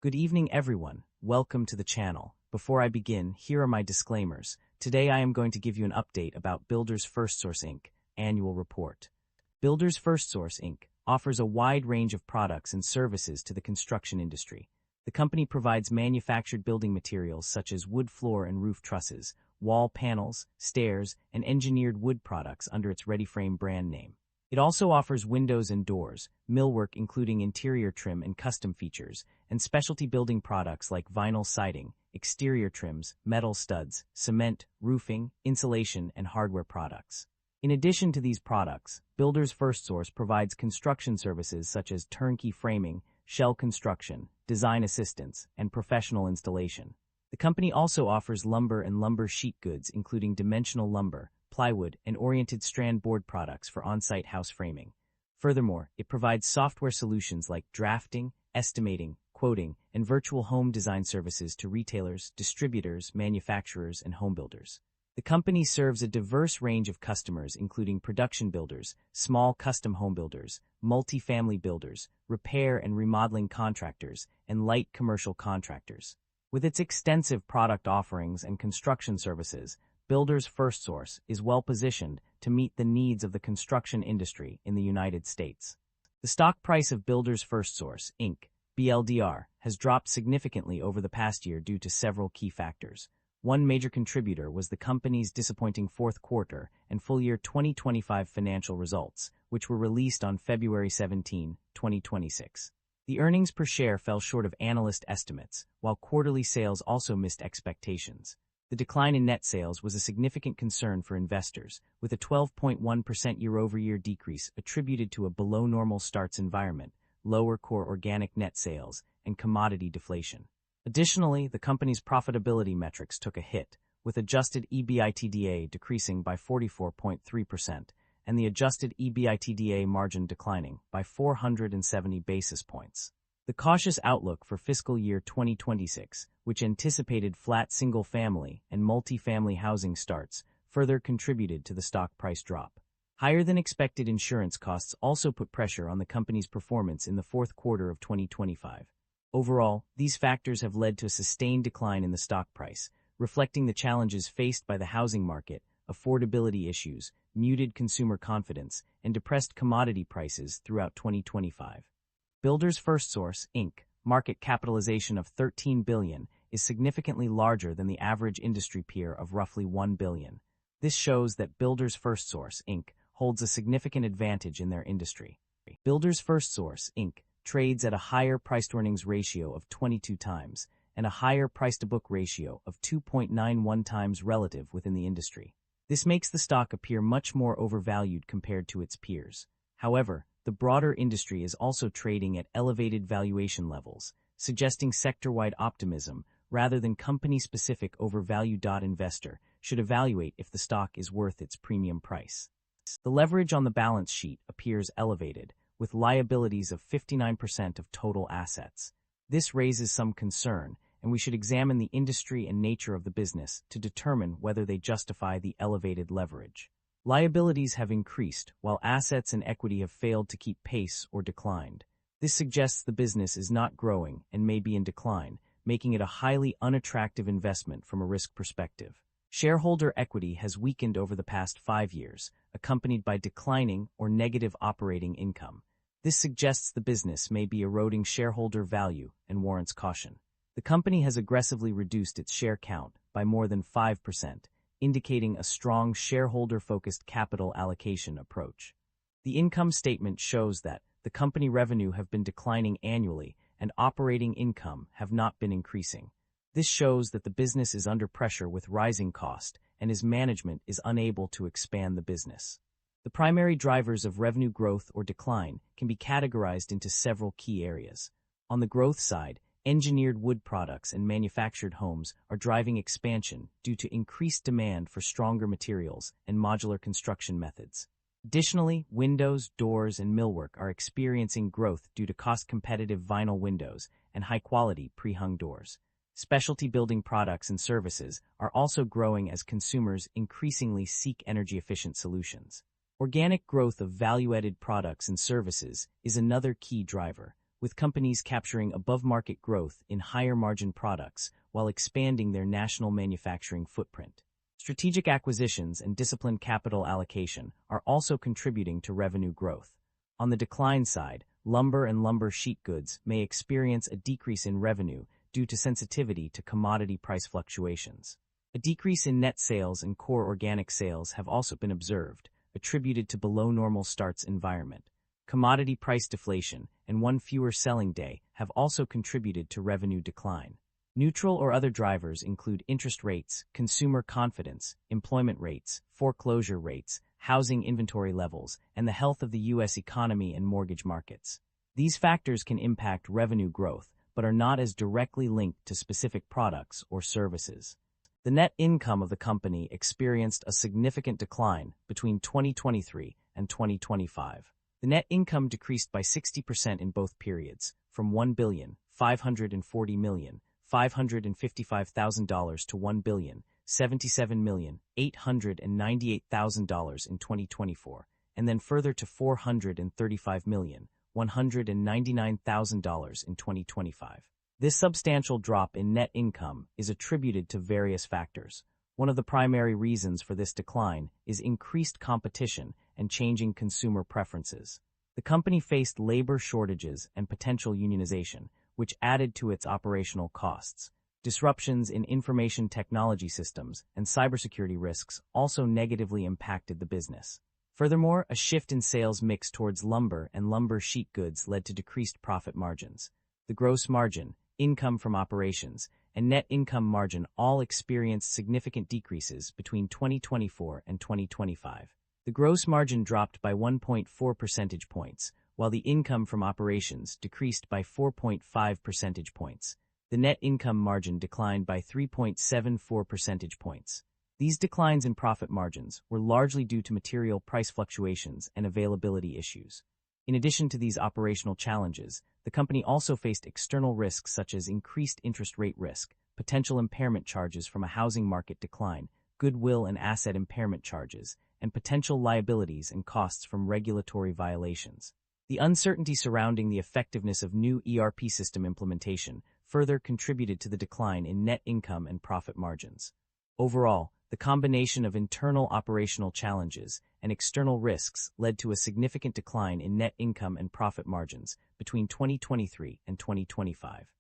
Good evening, everyone. Welcome to the channel. Before I begin, here are my disclaimers. Today I am going to give you an update about Builders Firstsource Inc. Annual Report. Builders Firstsource Inc. offers a wide range of products and services to the construction industry. The company provides manufactured building materials such as wood floor and roof trusses, wall panels, stairs, and engineered wood products under its ReadyFrame brand name. It also offers windows and doors, millwork including interior trim and custom features, and specialty building products like vinyl siding, exterior trims, metal studs, cement, roofing, insulation, and hardware products. In addition to these products, Builders Firstsource provides construction services such as turnkey framing, shell construction, design assistance, and professional installation. The company also offers lumber and lumber sheet goods including dimensional lumber, plywood, and oriented strand board products for on-site house framing. Furthermore, it provides software solutions like drafting, estimating, quoting, and virtual home design services to retailers, distributors, manufacturers, and home builders. The company serves a diverse range of customers including production builders, small custom home builders, multi-family builders, repair and remodeling contractors, and light commercial contractors. With its extensive product offerings and construction services, Builders Firstsource is well-positioned to meet the needs of the construction industry in the United States. The stock price of Builders Firstsource Inc. (BLDR) has dropped significantly over the past year due to several key factors. One major contributor was the company's disappointing fourth quarter and full-year 2025 financial results, which were released on February 17, 2026. The earnings per share fell short of analyst estimates, while quarterly sales also missed expectations. The decline in net sales was a significant concern for investors, with a 12.1% year-over-year decrease attributed to a below-normal starts environment, lower core organic net sales, and commodity deflation. Additionally, the company's profitability metrics took a hit, with adjusted EBITDA decreasing by 44.3% and the adjusted EBITDA margin declining by 470 basis points. The cautious outlook for fiscal year 2026, which anticipated flat single-family and multi-family housing starts, further contributed to the stock price drop. Higher-than-expected insurance costs also put pressure on the company's performance in the fourth quarter of 2025. Overall, these factors have led to a sustained decline in the stock price, reflecting the challenges faced by the housing market, affordability issues, muted consumer confidence, and depressed commodity prices throughout 2025. Builders Firstsource Inc. market capitalization of $13 billion is significantly larger than the average industry peer of roughly $1 billion. This shows that Builders Firstsource Inc. holds a significant advantage in their industry. Builders Firstsource Inc. trades at a higher price-to-earnings ratio of 22 times and a higher price-to-book ratio of 2.91 times relative within the industry. This makes the stock appear much more overvalued compared to its peers. However, the broader industry is also trading at elevated valuation levels, suggesting sector-wide optimism rather than company-specific overvalue. Investor should evaluate if the stock is worth its premium price. The leverage on the balance sheet appears elevated, with liabilities of 59% of total assets. This raises some concern, and we should examine the industry and nature of the business to determine whether they justify the elevated leverage. Liabilities have increased, while assets and equity have failed to keep pace or declined. This suggests the business is not growing and may be in decline, making it a highly unattractive investment from a risk perspective. Shareholder equity has weakened over the past 5 years, accompanied by declining or negative operating income. This suggests the business may be eroding shareholder value and warrants caution. The company has aggressively reduced its share count by more than 5%, indicating a strong shareholder-focused capital allocation approach. The income statement shows that the company revenue have been declining annually and operating income have not been increasing. This shows that the business is under pressure with rising cost and its management is unable to expand the business. The primary drivers of revenue growth or decline can be categorized into several key areas. On the growth side, engineered wood products and manufactured homes are driving expansion due to increased demand for stronger materials and modular construction methods. Additionally, windows, doors, and millwork are experiencing growth due to cost-competitive vinyl windows and high-quality pre-hung doors. Specialty building products and services are also growing as consumers increasingly seek energy-efficient solutions. Organic growth of value-added products and services is another key driver, with companies capturing above-market growth in higher-margin products while expanding their national manufacturing footprint. Strategic acquisitions and disciplined capital allocation are also contributing to revenue growth. On the decline side, lumber and lumber sheet goods may experience a decrease in revenue due to sensitivity to commodity price fluctuations. A decrease in net sales and core organic sales have also been observed, attributed to below-normal starts environment. Commodity price deflation and one fewer selling day have also contributed to revenue decline. Neutral or other drivers include interest rates, consumer confidence, employment rates, foreclosure rates, housing inventory levels, and the health of the U.S. economy and mortgage markets. These factors can impact revenue growth, but are not as directly linked to specific products or services. The net income of the company experienced a significant decline between 2023 and 2025. The net income decreased by 60% in both periods, from $1,540,555,000 to $1,077,898,000 in 2024, and then further to $435,199,000 in 2025. This substantial drop in net income is attributed to various factors. One of the primary reasons for this decline is increased competition and changing consumer preferences. The company faced labor shortages and potential unionization, which added to its operational costs. Disruptions in information technology systems and cybersecurity risks also negatively impacted the business. Furthermore, a shift in sales mix towards lumber and lumber sheet goods led to decreased profit margins. The gross margin, income from operations, and net income margin all experienced significant decreases between 2024 and 2025. The gross margin dropped by 1.4 percentage points, while the income from operations decreased by 4.5 percentage points. The net income margin declined by 3.74 percentage points. These declines in profit margins were largely due to material price fluctuations and availability issues. In addition to these operational challenges, the company also faced external risks such as increased interest rate risk, potential impairment charges from a housing market decline, goodwill and asset impairment charges, and potential liabilities and costs from regulatory violations. The uncertainty surrounding the effectiveness of new ERP system implementation further contributed to the decline in net income and profit margins. Overall, the combination of internal operational challenges and external risks led to a significant decline in net income and profit margins between 2023 and 2025.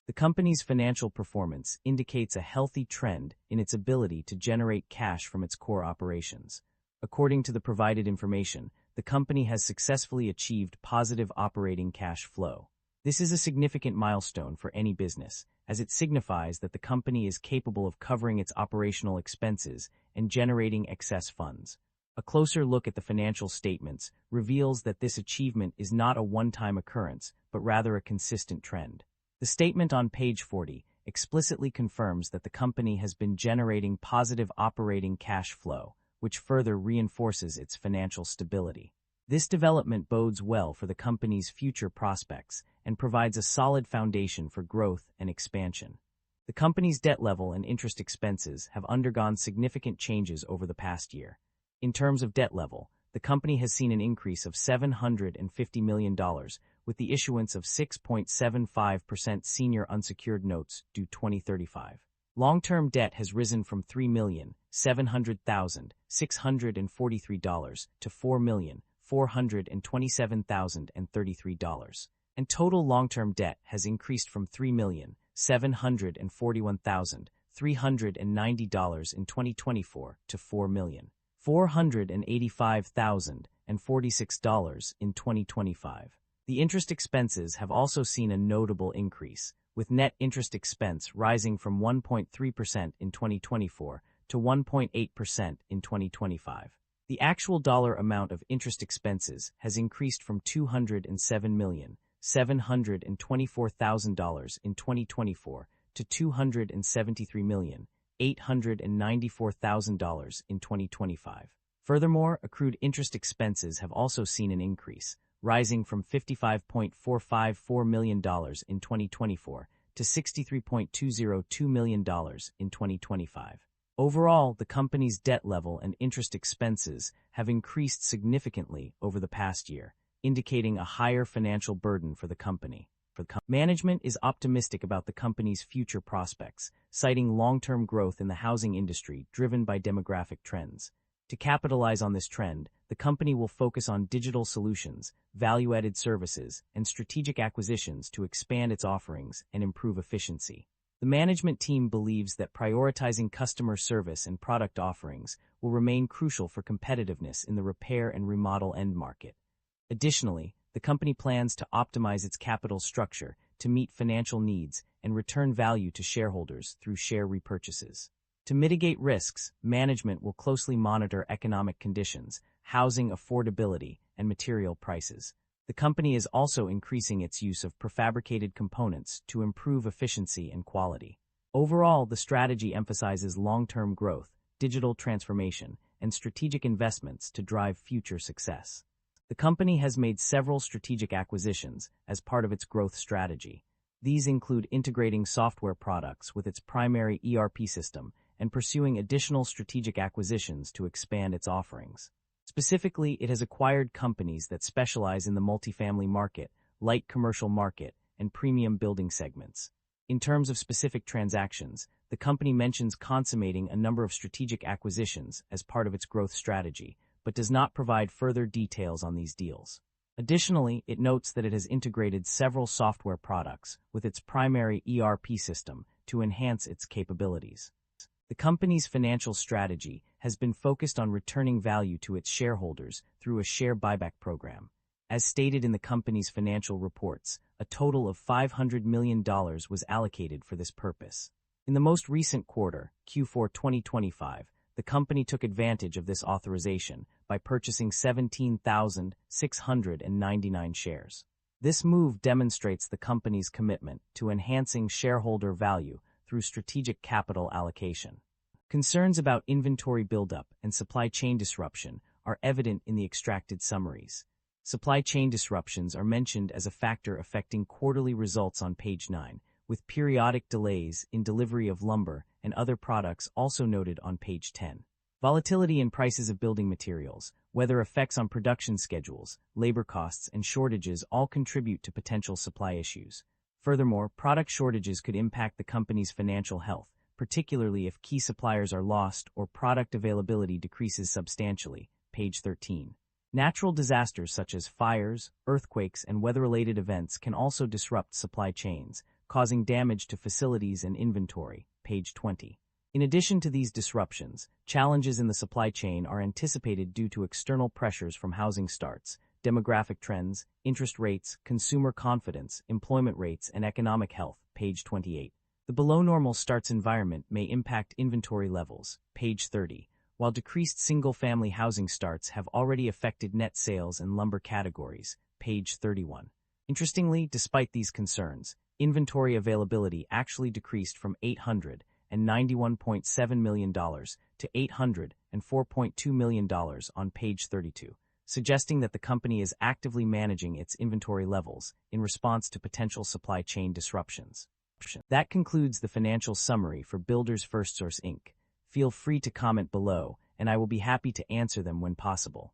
The company's financial performance indicates a healthy trend in its ability to generate cash from its core operations. According to the provided information, the company has successfully achieved positive operating cash flow. This is a significant milestone for any business, as it signifies that the company is capable of covering its operational expenses and generating excess funds. A closer look at the financial statements reveals that this achievement is not a one-time occurrence, but rather a consistent trend. The statement on page 40 explicitly confirms that the company has been generating positive operating cash flow, which further reinforces its financial stability. This development bodes well for the company's future prospects and provides a solid foundation for growth and expansion. The company's debt level and interest expenses have undergone significant changes over the past year. In terms of debt level, the company has seen an increase of $750 million with the issuance of 6.75% senior unsecured notes due 2035. Long-term debt has risen from $3,700,643 to $4,427,033, and total long-term debt has increased from $3,741,390 in 2024 to $4,485,046 in 2025. The interest expenses have also seen a notable increase, with net interest expense rising from 1.3% in 2024 to 1.8% in 2025. The actual dollar amount of interest expenses has increased from $207,724,000 in 2024 to $273,894,000 in 2025. Furthermore, accrued interest expenses have also seen an increase, rising from $55.454 million in 2024 to $63.202 million in 2025. Overall, the company's debt level and interest expenses have increased significantly over the past year, indicating a higher financial burden for the company. for the company. Management is optimistic about the company's future prospects, citing long-term growth in the housing industry driven by demographic trends. To capitalize on this trend, the company will focus on digital solutions, value-added services, and strategic acquisitions to expand its offerings and improve efficiency. The management team believes that prioritizing customer service and product offerings will remain crucial for competitiveness in the repair and remodel end market. Additionally, the company plans to optimize its capital structure to meet financial needs and return value to shareholders through share repurchases. To mitigate risks, management will closely monitor economic conditions, housing affordability, and material prices. The company is also increasing its use of prefabricated components to improve efficiency and quality. Overall, the strategy emphasizes long-term growth, digital transformation, and strategic investments to drive future success. The company has made several strategic acquisitions as part of its growth strategy. These include integrating software products with its primary ERP system and pursuing additional strategic acquisitions to expand its offerings. Specifically, it has acquired companies that specialize in the multifamily market, light commercial market, and premium building segments. In terms of specific transactions, the company mentions consummating a number of strategic acquisitions as part of its growth strategy, but does not provide further details on these deals. Additionally, it notes that it has integrated several software products with its primary ERP system to enhance its capabilities. The company's financial strategy has been focused on returning value to its shareholders through a share buyback program. As stated in the company's financial reports, a total of $500 million was allocated for this purpose. In the most recent quarter, Q4 2025, the company took advantage of this authorization by purchasing 17,699 shares. This move demonstrates the company's commitment to enhancing shareholder value through strategic capital allocation. Concerns about inventory buildup and supply chain disruption are evident in the extracted summaries. Supply chain disruptions are mentioned as a factor affecting quarterly results on page 9, with periodic delays in delivery of lumber and other products also noted on page 10. Volatility in prices of building materials, weather effects on production schedules, labor costs, and shortages all contribute to potential supply issues. Furthermore, product shortages could impact the company's financial health, particularly if key suppliers are lost or product availability decreases substantially. Page 13. Natural disasters such as fires, earthquakes, and weather-related events can also disrupt supply chains, causing damage to facilities and inventory. Page 20. In addition to these disruptions, challenges in the supply chain are anticipated due to external pressures from housing starts, demographic trends, interest rates, consumer confidence, employment rates, and economic health. Page 28. The below-normal starts environment may impact inventory levels. Page 30. While decreased single-family housing starts have already affected net sales in lumber categories. Page 31. Interestingly, despite these concerns, inventory availability actually decreased from $891.7 million to $804.2 million on page 32. Suggesting that the company is actively managing its inventory levels in response to potential supply chain disruptions. That concludes the financial summary for Builders Firstsource Inc. Feel free to comment below, and I will be happy to answer them when possible.